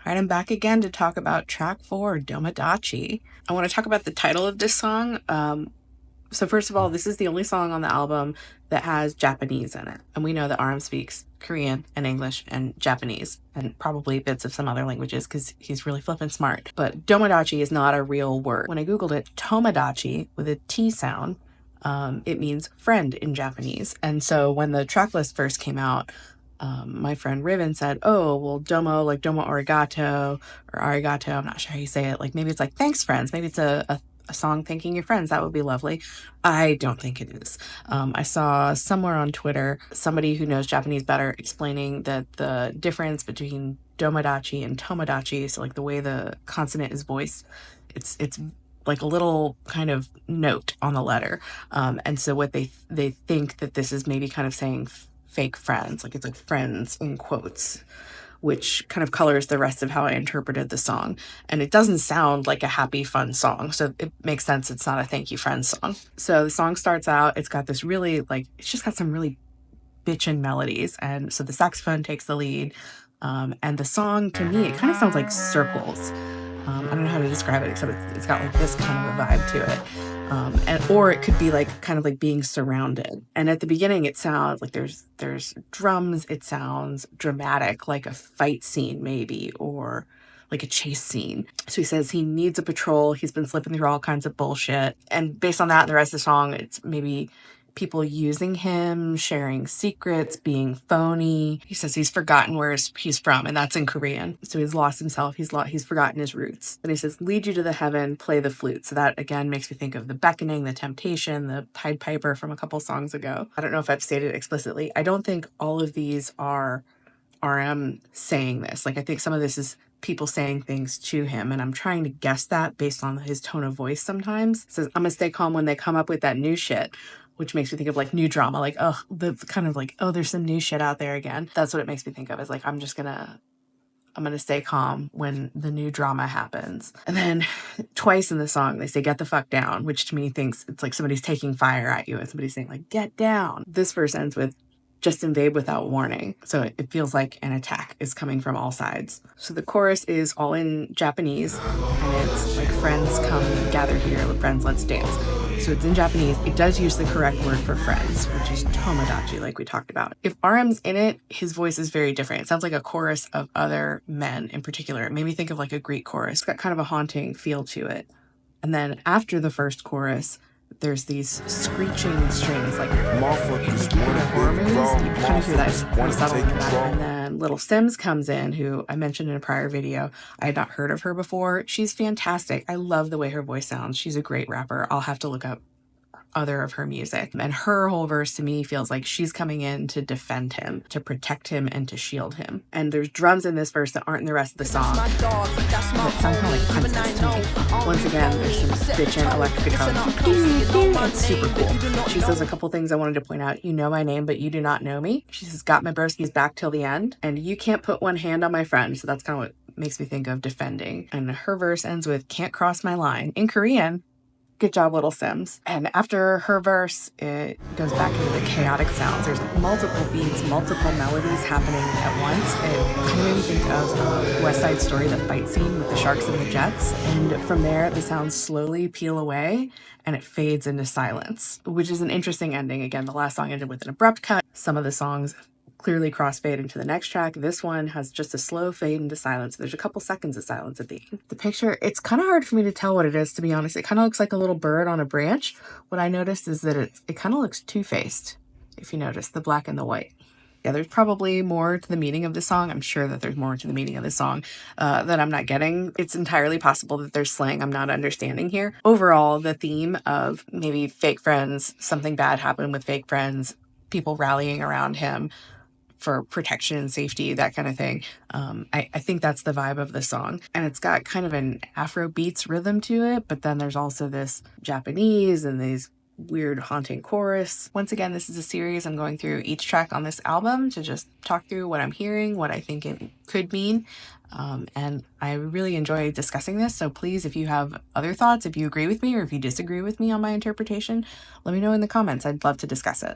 All right, I'm back again to talk about track 4, Domodachi. I want to talk about the title of this song. So first of all, this is the only song on the album that has Japanese in it. And we know that RM speaks Korean and English and Japanese and probably bits of some other languages because he's really flippin' smart. But Domodachi is not a real word. When I Googled it, Tomodachi with a T sound, it means friend in Japanese. And so when the track list first came out, my friend Riven said, oh, well, domo, like domo arigato or arigato. I'm not sure how you say it. Like maybe it's like, thanks, friends. Maybe it's a song thanking your friends. That would be lovely. I don't think it is. I saw somewhere on Twitter somebody who knows Japanese better explaining that the difference between domodachi and tomodachi, so like the way the consonant is voiced, it's like a little kind of note on the letter. And so what they think that this is maybe kind of saying fake friends, like it's like friends in quotes, which kind of colors the rest of how I interpreted the song. And it doesn't sound like a happy, fun song. So it makes sense it's not a thank you friends song. So the song starts out, it's got this really like, it's just got some really bitchin' melodies. And so the saxophone takes the lead. And the song, to me, it kind of sounds like circles. I don't know how to describe it, except it's got like this kind of a vibe to it. Or it could be like kind of like being surrounded. And at the beginning, it sounds like there's drums. It sounds dramatic, like a fight scene maybe, or like a chase scene. So he says he needs a patrol. He's been slipping through all kinds of bullshit. And based on that and the rest of the song, it's maybe people using him, sharing secrets, being phony. He says he's forgotten where he's from, and that's in Korean. So he's lost himself. He's forgotten his roots. And he says, lead you to the heaven, play the flute. So that, again, makes me think of the beckoning, the temptation, the Pied Piper from a couple songs ago. I don't know if I've stated it explicitly. I don't think all of these are RM saying this. Like, I think some of this is people saying things to him, and I'm trying to guess that based on his tone of voice sometimes. It says, I'm gonna stay calm when they come up with that new shit, which makes me think of like new drama, like, oh, the kind of like, oh, there's some new shit out there again. That's what it makes me think of, is like, I'm gonna stay calm when the new drama happens. And then twice in the song, they say, get the fuck down, which to me thinks it's like somebody's taking fire at you and somebody's saying like, get down. This verse ends with, just invade without warning. So it feels like an attack is coming from all sides. So the chorus is all in Japanese, and it's like, friends come gather here, friends let's dance. So it's in Japanese. It does use the correct word for friends, which is tomodachi, like we talked about. If RM's in it, his voice is very different. It sounds like a chorus of other men in particular. It made me think of like a Greek chorus. It's got kind of a haunting feel to it. And then after the first chorus, there's these screeching strings, like horror movies. You kind of hear that kind of subtle in the back. And then Little Sims comes in, who I mentioned in a prior video. I had not heard of her before. She's fantastic. I love the way her voice sounds. She's a great rapper. I'll have to look up other of her music. And her whole verse to me feels like she's coming in to defend him, to protect him, and to shield him. And there's drums in this verse that aren't in the rest of the song that sound kind of like Princess to me. Once again, there's some bitchin' electric guitar. It's super cool. She says a couple things I wanted to point out. You know my name, but you do not know me. She says, got my broskies back till the end. And you can't put one hand on my friend. So that's kind of what makes me think of defending. And her verse ends with, can't cross my line. In Korean, good job, Little Sims. And after her verse, it goes back into the chaotic sounds. There's multiple beats, multiple melodies happening at once. It kind of made me think of West Side Story, the fight scene with the sharks and the jets. And from there, the sounds slowly peel away and it fades into silence, which is an interesting ending. Again, the last song ended with an abrupt cut. Some of the songs clearly crossfade into the next track. This one has just a slow fade into silence. There's a couple seconds of silence at the end. The picture, it's kind of hard for me to tell what it is, to be honest. It kind of looks like a little bird on a branch. What I noticed is that it kind of looks two-faced, if you notice, the black and the white. Yeah, there's probably more to the meaning of the song. I'm sure that there's more to the meaning of the song that I'm not getting. It's entirely possible that there's slang I'm not understanding here. Overall, the theme of maybe fake friends, something bad happened with fake friends, people rallying around him for protection and safety, that kind of thing. I think that's the vibe of the song. And it's got kind of an Afro beats rhythm to it, but then there's also this Japanese and these weird haunting chorus. Once again, this is a series. I'm going through each track on this album to just talk through what I'm hearing, what I think it could mean. And I really enjoy discussing this. So please, if you have other thoughts, if you agree with me or if you disagree with me on my interpretation, let me know in the comments. I'd love to discuss it.